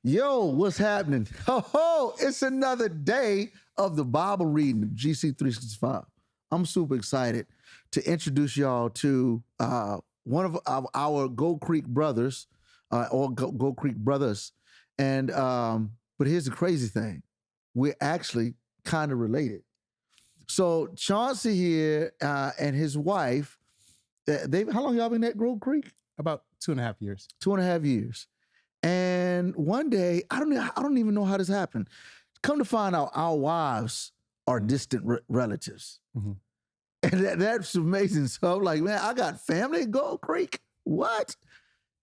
Yo, what's happening? Ho, it's another day of the Bible reading, GC 365. I'm super excited to introduce y'all to one of our Gold Creek brothers, or Gold Creek brothers. And but here's the crazy thing. We're actually kind of related. So Chauncy here and his wife, how long y'all been at Gold Creek? About 2.5 years. 2.5 years. And one day, I don't even know how this happened. Come to find out, our wives are distant relatives. Mm-hmm. And that's amazing. So I'm like, man, I got family in Gold Creek. What?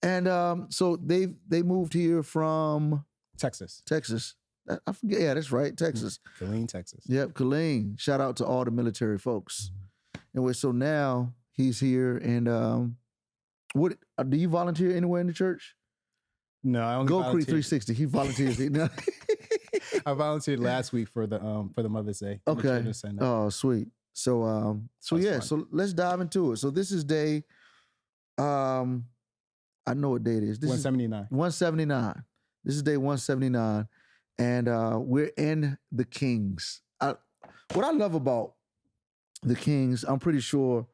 And so they moved here from Texas. I forget. Yeah, that's right. Texas. Killeen, Texas. Yep, Killeen. Shout out to all the military folks. Anyway, so now he's here. And what do you volunteer anywhere in the church? No, I only Gold Creek 360. He volunteers. I volunteered last week for the Mother's Day. Okay. Oh, sweet. So yeah. Fun. So let's dive into it. So this is day. I know what day it is. This 179. 179. This is day 179, and we're in the Kings. What I love about the Kings, I'm pretty sure.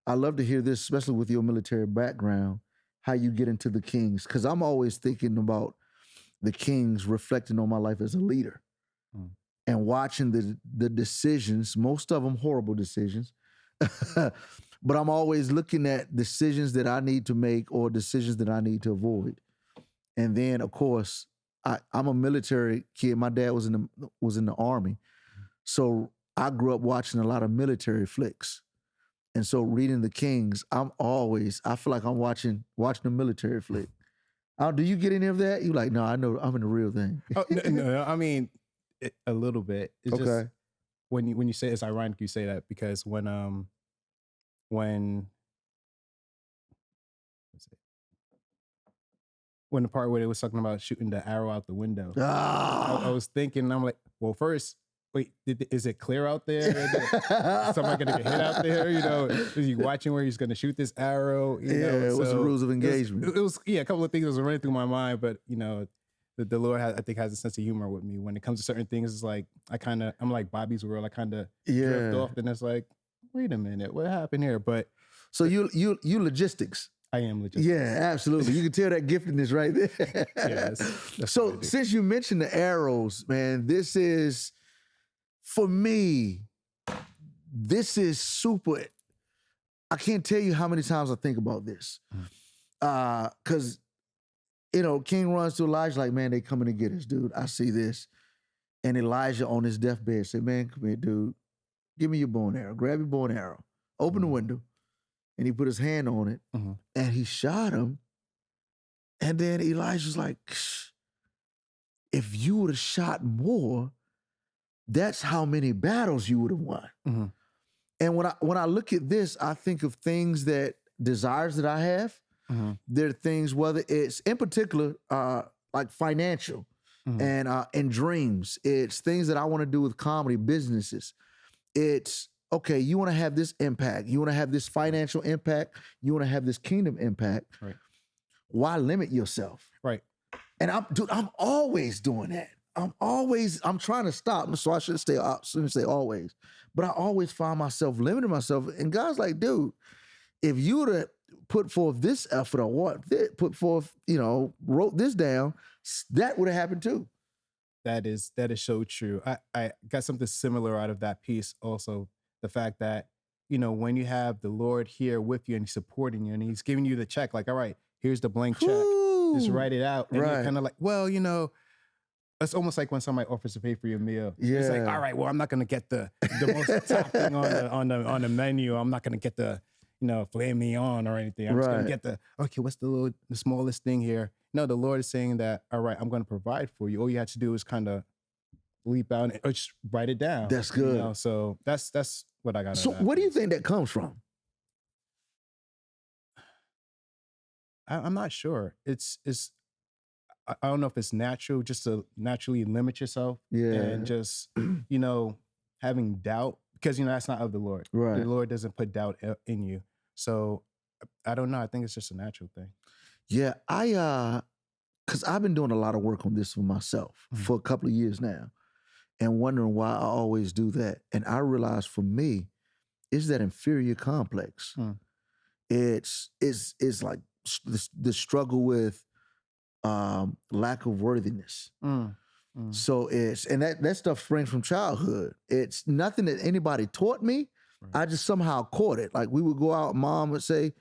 I love to hear this, especially with your military background. How you get into the Kings, because I'm always thinking about the Kings reflecting on my life as a leader and watching the decisions, most of them horrible decisions, but I'm always looking at decisions that I need to make or decisions that I need to avoid. And then, of course, I'm a military kid. My dad was in the Army, so I grew up watching a lot of military flicks. And so reading the Kings, I feel like I'm watching a military flick. Do you get any of that? You like, no, I know I'm in the real thing. No, I mean, a little bit. It's okay. Just when you say it's ironic you say that, because when the part where they was talking about shooting the arrow out the window, I was thinking, I'm like, well, first, wait, is it clear out there? Is somebody going to get hit out there? You know, is he watching where he's going to shoot this arrow? What's the rules of engagement? It was a couple of things that was running through my mind, but the Lord I think has a sense of humor with me when it comes to certain things. It's like I'm like Bobby's World. I kind of drift off, and it's like, wait a minute, what happened here? But so you logistics. I am logistics. Yeah, absolutely. You can tell that giftedness right there. That's so since you mentioned the arrows, man, this is. For me, this is super. I can't tell you how many times I think about this. Because, King runs to Elijah like, man, they coming to get us, dude. I see this. And Elijah on his deathbed said, man, come here, dude. Give me your bow and arrow. Grab your bow and arrow. Open the window. And he put his hand on it. And he shot him. And then Elijah's like, if you would have shot more, that's how many battles you would have won. Mm-hmm. And when I look at this, I think of things desires that I have. Mm-hmm. There are things, whether it's in particular, like financial and dreams. It's things that I want to do with comedy, businesses. It's, okay, you want to have this impact. You want to have this financial impact. You want to have this kingdom impact. Right. Why limit yourself? Right. And I'm always doing that. I'm trying to stop, so I shouldn't say always. But I always find myself limiting myself. And God's like, dude, if you would have put forth this effort or wrote this down, that would have happened too. That is so true. I got something similar out of that piece also. The fact that, when you have the Lord here with you and he's supporting you and he's giving you the check, like, all right, here's the blank check. Just write it out. And you're kind of like, well, it's almost like when somebody offers to pay for your meal. Yeah. It's like, all right, well, I'm not going to get the most top thing on the menu. I'm not going to get the, filet mignon or anything. I'm just going to get what's the smallest thing here? No, the Lord is saying that, all right, I'm going to provide for you. All you have to do is kind of leap out or just write it down. That's good. So that's what I got. So where do you think that comes from? I'm not sure. It's I don't know if it's natural, just to naturally limit yourself and just, having doubt, because, that's not of the Lord. Right. The Lord doesn't put doubt in you. So I don't know. I think it's just a natural thing. Yeah. because I've been doing a lot of work on this for myself for a couple of years now and wondering why I always do that. And I realized for me, it's that inferior complex. It's like the struggle with lack of worthiness. So and that stuff springs from childhood. It's nothing that anybody taught me. I just somehow caught it. Like we would go out, mom would say,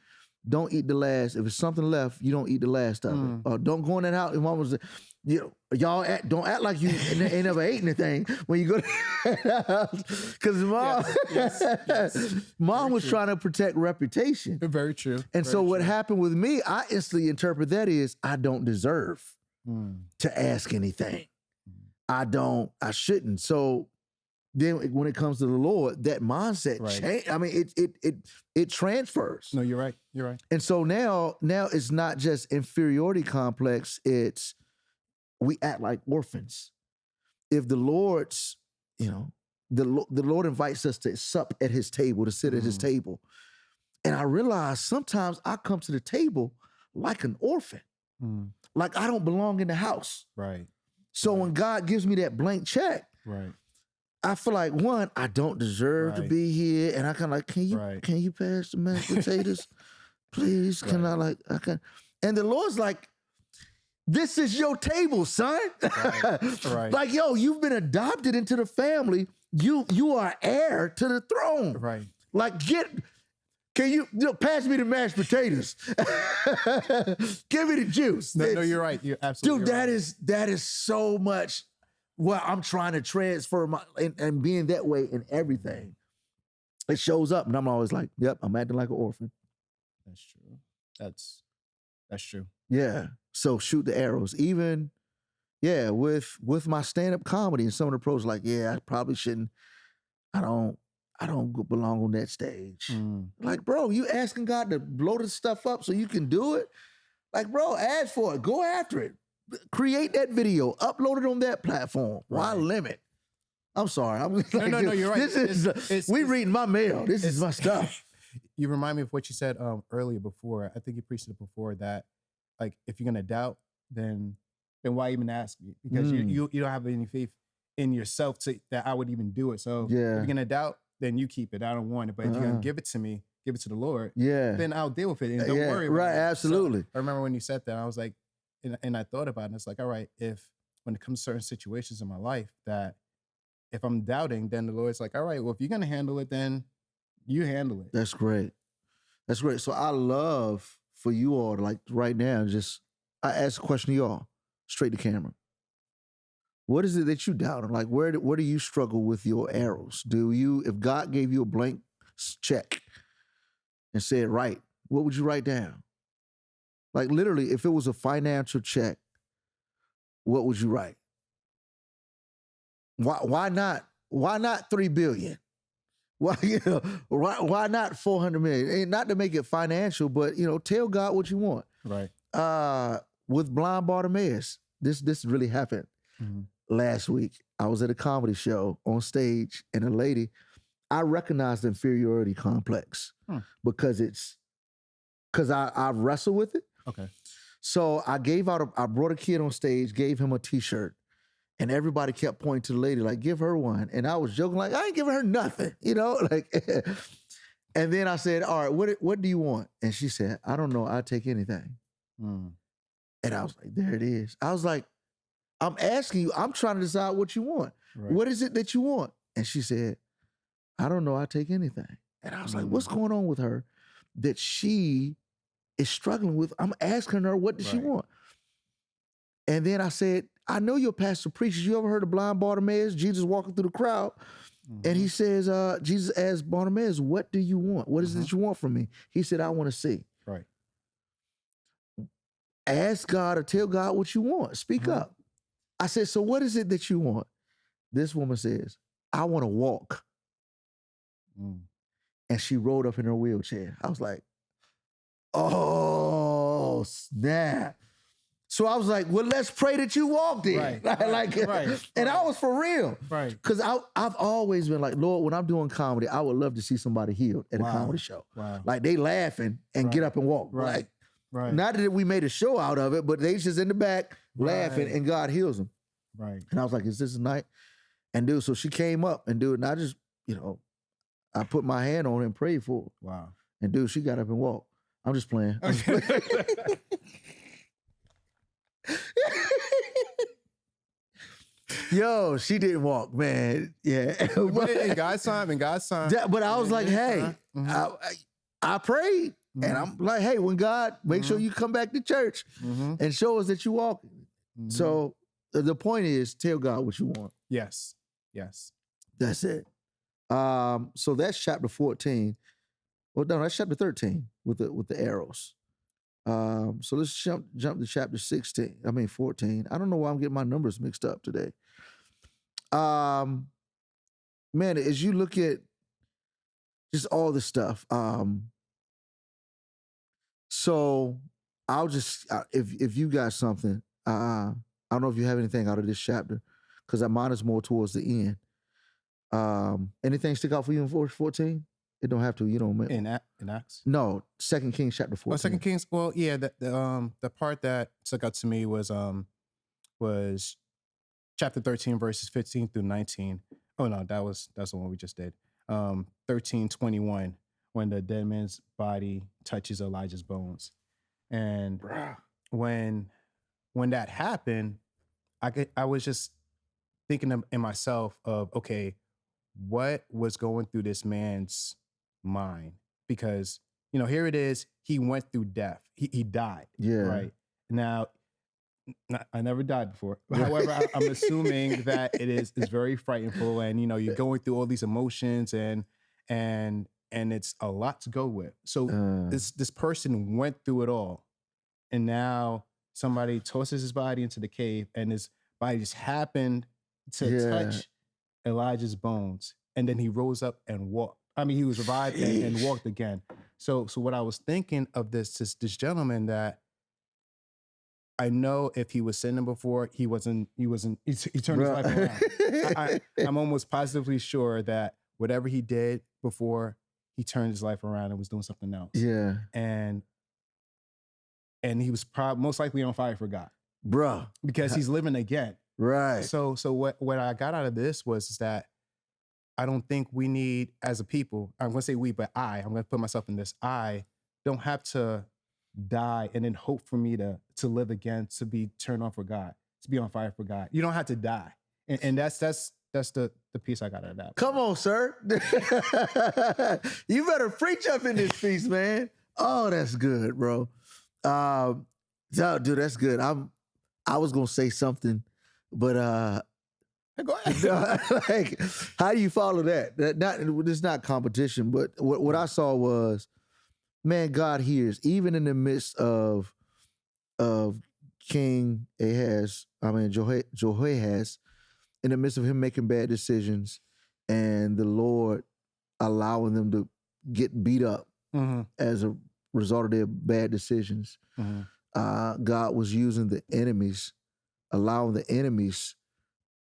don't eat the last. If it's something left, you don't eat the last of it. Or don't go in that house. And mom was, y'all don't act like you ain't never ate anything when you go to that house. Because mom, mom was trying to protect reputation. Very true. And so what happened with me, I instantly interpret that is I don't deserve to ask anything. I shouldn't. So then when it comes to the Lord, that mindset change. I mean, it transfers. No, you're right. You're right. And so now it's not just inferiority complex. It's we act like orphans. If the Lord's, the Lord invites us to sup at his table, to sit at his table. And I realize sometimes I come to the table like an orphan. Like I don't belong in the house. Right. So when God gives me that blank check, I feel like, one, I don't deserve to be here. And I kind of like, can you pass the mashed potatoes? Please, can I can. And the Lord's like, this is your table, son. Like, yo, you've been adopted into the family. You are heir to the throne. Right. Like, can you pass me the mashed potatoes? Give me the juice. No, you're right. You're absolutely right. Dude, that is so much what I'm trying to transfer and being that way in everything. It shows up, and I'm always like, yep, I'm acting like an orphan. That's true. That's true. Yeah. So shoot the arrows. Even, with my stand-up comedy and some of the pros like, I probably shouldn't. I don't belong on that stage. Like, bro, you asking God to blow this stuff up so you can do it? Like, bro, ask for it. Go after it. Create that video. Upload it on that platform. Why limit? I'm sorry. I'm like, no, you're right. We reading my mail. This is my stuff. You remind me of what you said earlier before. I think you preached it before that, like, if you're gonna doubt, then why even ask me? Because you don't have any faith in yourself that I would even do it. So if you're gonna doubt, then you keep it. I don't want it. But if you're gonna give it to me, give it to the Lord. Then I'll deal with it. And don't worry about it. Absolutely. So I remember when you said that, I was like, and I thought about it, and it's like, all right, if when it comes to certain situations in my life that if I'm doubting, then the Lord's like, all right, well, if you're gonna handle it, then you handle it. That's great. That's great. So I love for you all to, like, right now, I ask a question to y'all, straight to camera. What is it that you doubt? Like, where do you struggle with your arrows? If God gave you a blank check and said, write, what would you write down? Like, literally, if it was a financial check, what would you write? Why not 3 billion? Why not 400 million? And not to make it financial, but tell God what you want. Right. With blind Bartimaeus, this really happened last week. I was at a comedy show on stage, and a lady, I recognized the inferiority complex because I wrestle with it. Okay. So I brought a kid on stage, gave him a t-shirt. And everybody kept pointing to the lady, like, give her one. And I was joking, like, I ain't giving her nothing, like. And then I said, all right, what do you want? And she said, I don't know, I'll take anything. And I was like, there it is. I was like, I'm asking you, I'm trying to decide what you want. Right. What is it that you want? And she said, I don't know, I'll take anything. And I was like, what's going on with her that she is struggling with? I'm asking her, what does she want? And then I said, I know your pastor preaches. You ever heard of blind Bartimaeus? Jesus walking through the crowd. And he says, Jesus asked Bartimaeus, what do you want? What is it that you want from me? He said, I want to see. Right. Ask God or tell God what you want. Speak up. I said, so what is it that you want? This woman says, I want to walk. And she rolled up in her wheelchair. I was like, oh, snap. So I was like, well, let's pray that you walked in. Right. And I was for real. Right. Because I've always been like, Lord, when I'm doing comedy, I would love to see somebody healed at a comedy show. Wow. Like, they laughing and get up and walk. Right. Like, not that we made a show out of it, but they just in the back laughing, and God heals him. Right. And I was like, is this a night? And dude, so she came up and dude, and I just, I put my hand on her and prayed for her. Wow. And dude, she got up and walked. I'm just playing. Yo, she didn't walk, man. Yeah. But in God's time, But I was like, hey, I prayed. And I'm like, hey, when God, make sure you come back to church and show us that you walk. So the point is, tell God what you want. Yes. Yes. That's it. So that's chapter 14. Well, no, that's chapter 13 with the arrows. So let's jump to chapter 14. I don't know why I'm getting my numbers mixed up today. Man, as you look at just all this stuff, so I'll just if you got something, I don't know if you have anything out of this chapter, because mine is more towards the end. Anything stick out for you in verse 14? It don't have to. You don't. In Acts? No, 2 Kings chapter 14. Oh, 2 Kings. Well, yeah. The part that stuck out to me was chapter 13 verses 15 through 19. Oh no, that's the one we just did. 13:21, when the dead man's body touches Elijah's bones, and when that happened, I was just thinking in myself of, okay, what was going through this man's mind? Because, here it is, he went through death. He died. Yeah. Right. Now, I never died before. However, I'm assuming that it is very frightful, and you're going through all these emotions, and it's a lot to go with. So this person went through it all, and now somebody tosses his body into the cave, and his body just happened to touch Elijah's bones, and then he rose up and walked. I mean, he was revived and walked again. So what I was thinking of this gentleman, that I know if he was sinning before, he turned his life around. I'm almost positively sure that whatever he did before, he turned his life around and was doing something else. Yeah. And he was most likely on fire for God. Bruh. Because he's living again. Right. So what I got out of this was that I don't think we need, as a people, I'm going to say we, but I'm going to put myself in this. I don't have to die and then hope for me to live again, to be turned on for God, to be on fire for God. You don't have to die. And that's the piece I got out of that. Come on, sir. You better preach up in this piece, man. Oh, that's good, bro. Dude, that's good. I was going to say something, but go ahead. like, how do you follow that? It's not competition, but what I saw was, man, God hears, even in the midst of King Jehoahaz, in the midst of him making bad decisions, and the Lord allowing them to get beat up as a result of their bad decisions. God was using the enemies, allowing the enemies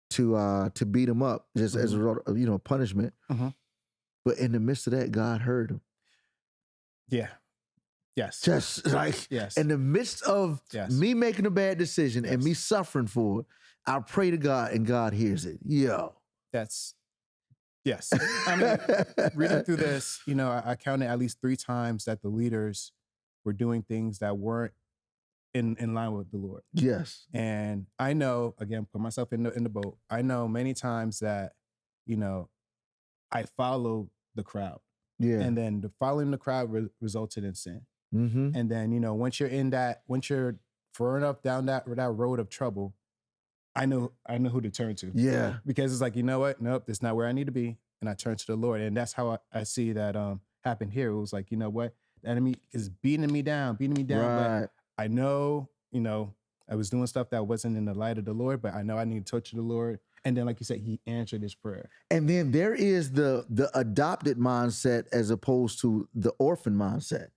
to beat him up just as a result of punishment. But in the midst of that, God heard him. Yeah. Yes. Just like in the midst of me making a bad decision and me suffering for it, I pray to God and God hears it. Yo. Yes. I mean, reading through this, I counted at least 3 times that the leaders were doing things that weren't in line with the Lord. Yes. And I know, again, put myself in the boat. I know many times that, I follow the crowd. Yeah. And then following the crowd resulted in sin. And then, once you're far enough down that road of trouble, I know who to turn to. Yeah. Because it's like, you know what? Nope, that's not where I need to be. And I turn to the Lord. And that's how I see that happen here. It was like, you know what? The enemy is beating me down. Right. But I know, I was doing stuff that wasn't in the light of the Lord, but I know I need to touch the Lord. And then, like you said, he answered his prayer. And then there is the adopted mindset as opposed to the orphan mindset.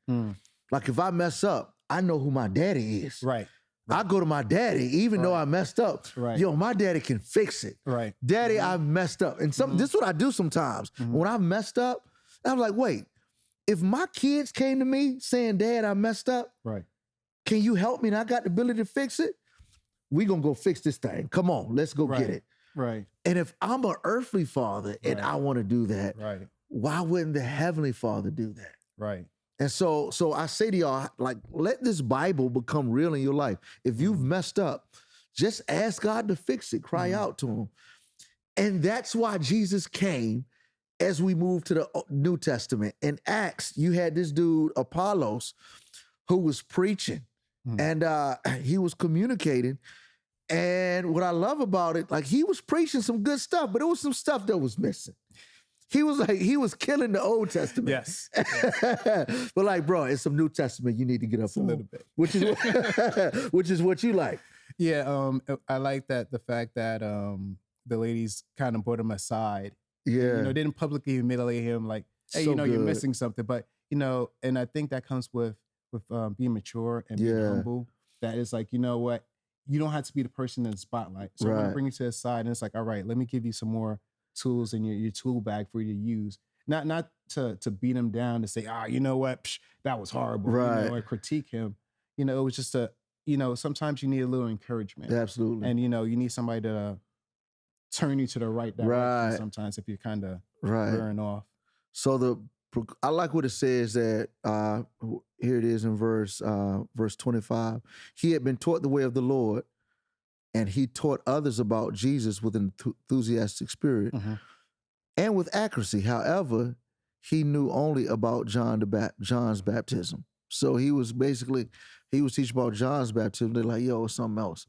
Like, if I mess up, I know who my daddy is. Right. I go to my daddy, even though I messed up. Right. Yo, my daddy can fix it. Right. Daddy, I messed up. And this is what I do sometimes. When I messed up, I'm like, wait, if my kids came to me saying, Dad, I messed up. Right. Can you help me? And I got the ability to fix it. we gonna go fix this thing. Come on, let's go get it. Right. And if I'm an earthly father and I want to do that, why wouldn't the heavenly father do that? Right. And so I say to y'all, like, let this Bible become real in your life. If you've messed up, just ask God to fix it. Cry out to him. And that's why Jesus came as we move to the New Testament. In Acts, you had this dude, Apollos, who was preaching and he was communicating. And what I love about it, like, he was preaching some good stuff, but it was some stuff that was missing. He was killing the Old Testament. Yes. But like, bro, it's some New Testament you need to get up on. A little bit. Which is what you like. Yeah, I like that, the fact that the ladies kind of brought him aside. Yeah. You know, didn't publicly humiliate him like, hey, So you're good. missing something. But, and I think that comes with being mature and being humble. That is like, you know what? You don't have to be the person in the spotlight. So I'm going to bring you to the side, and it's like, all right, let me give you some more tools in your tool bag for you to use. Not to beat him down, to say, you know what? Psh, that was horrible. Right. Or critique him. It was just sometimes you need a little encouragement. Absolutely. And, you need somebody to turn you to the right direction sometimes if you're kind of wearing off. So I like what it says that, here it is in verse 25. He had been taught the way of the Lord, and he taught others about Jesus with an enthusiastic spirit and with accuracy. However, he knew only about John's baptism. So he was teaching about John's baptism. They're like, yo, it's something else.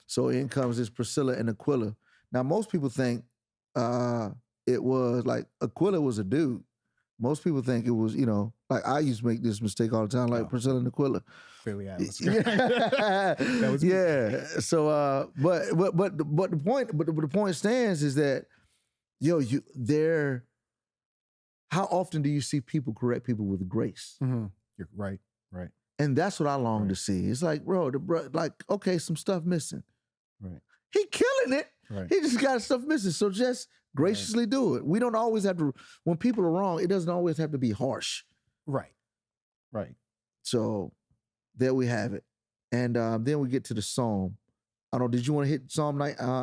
So in comes this Priscilla and Aquila. Now, most people think it was like Aquila was a dude. Most people think it was, like I used to make this mistake all the time, like Priscilla and Aquila. Clearly, That was yeah. So, but the point stands is that, how often do you see people correct people with grace? You're right. And that's what I long to see. It's like, bro, okay, some stuff missing. Right. He killing it. Right. He just got stuff missing. So just graciously do it. We don't always have to, when people are wrong, it doesn't always have to be harsh. Right. So there we have it. And then we get to the Psalm. I don't know, did you want to hit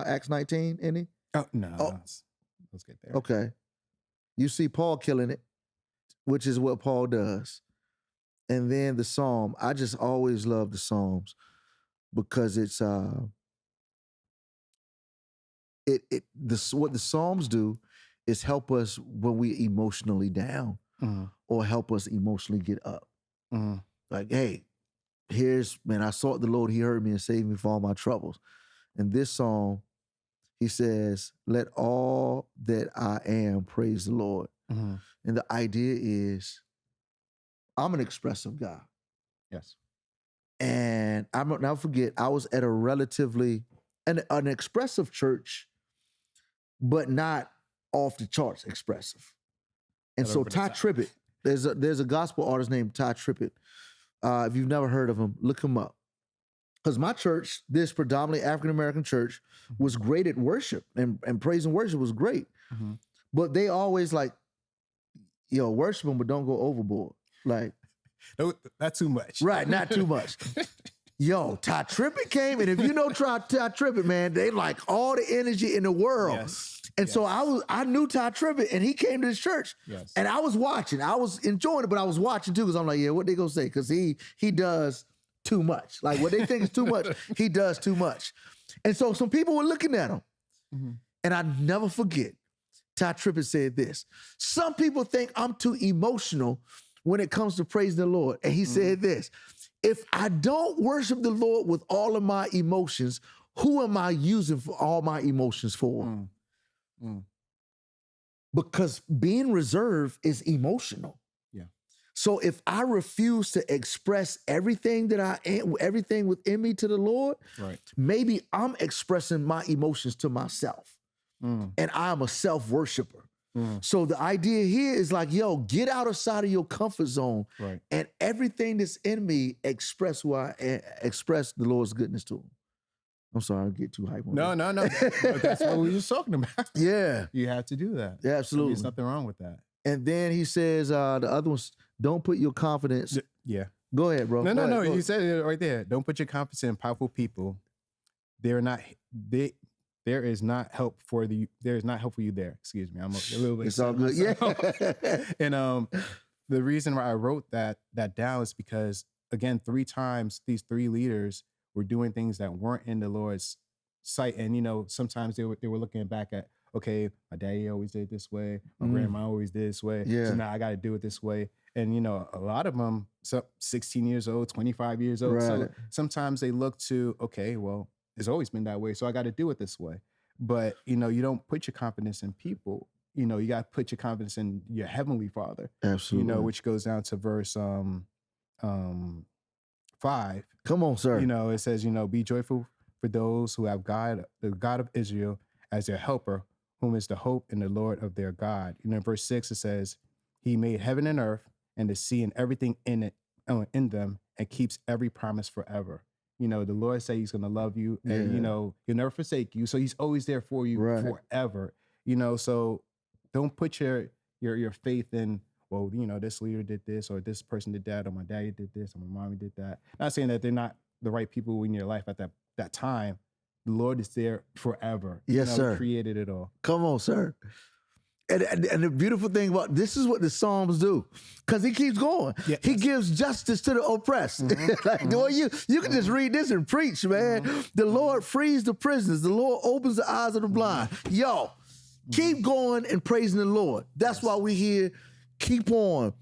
Acts 19, any? Oh, no. Let's get there. Okay. You see Paul killing it, which is what Paul does. And then the Psalm. I just always love the Psalms because it's what the Psalms do is help us when we emotionally down or help us emotionally get up. Like, hey, I sought the Lord, he heard me and saved me from all my troubles. In this Psalm, he says, let all that I am praise the Lord. And the idea is, I'm an expressive guy. Yes. And I'll never forget, I was at a relatively, an expressive church, but not off the charts expressive. And so Ty Tribbett, there's a gospel artist named Ty Tribbett. If you've never heard of him, look him up. Because my church, this predominantly African-American church, was great at worship, and praise and worship was great. But they always like, worship them, but don't go overboard. Like, no, not too much. Right, not too much. Ty Tribbett came, and if you know Ty Tribbett, man, they like all the energy in the world. Yes. And so I knew Ty Tribbett, and he came to this church. Yes. And I was watching. I was enjoying it, but I was watching too, because I'm like, yeah, what they gonna say? Because he does too much. Like, what they think is too much, he does too much. And so some people were looking at him. And I never forget, Ty Tribbett said this: some people think I'm too emotional when it comes to praising the Lord. And he said this: if I don't worship the Lord with all of my emotions, who am I using for all my emotions for? Because being reserved is emotional. Yeah. So if I refuse to express everything that I am, everything within me to the Lord, maybe I'm expressing my emotions to myself. And I'm a self-worshiper. So the idea here is like, get outside of your comfort zone, and everything that's in me, express the Lord's goodness to him. I'm sorry, I get too hyped. No. That's what we were talking about. Yeah. You have to do that. Yeah, absolutely. There's nothing wrong with that. And then he says, the other ones, don't put your confidence. Yeah. Go ahead, bro. No. You said it right there. Don't put your confidence in powerful people. there is not help for you there. Excuse me. I'm a little bit. It's all good. Yeah. And the reason why I wrote that down is because, again, 3 times these 3 leaders were doing things that weren't in the Lord's sight. And, sometimes they were looking back at, okay, my daddy always did it this way. My grandma always did it this way. Yeah. So now I got to do it this way. And, a lot of them, 16 years old, 25 years old. Right. So sometimes they look to, okay, well, it's always been that way, so I got to do it this way. But, you don't put your confidence in people. You got to put your confidence in your heavenly Father. Absolutely. Which goes down to verse 5. Come on, sir. It says, be joyful for those who have God, the God of Israel, as their helper, whom is the hope in the Lord of their God. In verse 6, it says, he made heaven and earth and the sea and everything in them, and keeps every promise forever. The Lord said he's going to love you, and, he'll never forsake you. So he's always there for you forever. So don't put your faith in, well, this leader did this, or this person did that, or my daddy did this, or my mommy did that. Not saying that they're not the right people in your life at that time. The Lord is there forever. Yes, sir. He created it all. Come on, sir. And the beautiful thing about this is what the Psalms do, because he keeps going. Yes. He gives justice to the oppressed. Boy, you can just read this and preach, man. The Lord frees the prisoners. The Lord opens the eyes of the blind. Yo, keep going and praising the Lord. That's why we're here. Keep on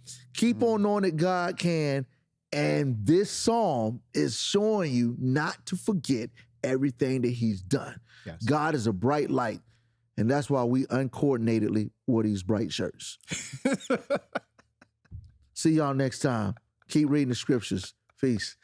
knowing that God can. And this psalm is showing you not to forget everything that he's done. Yes. God is a bright light. And that's why we uncoordinatedly wore these bright shirts. See y'all next time. Keep reading the scriptures. Peace.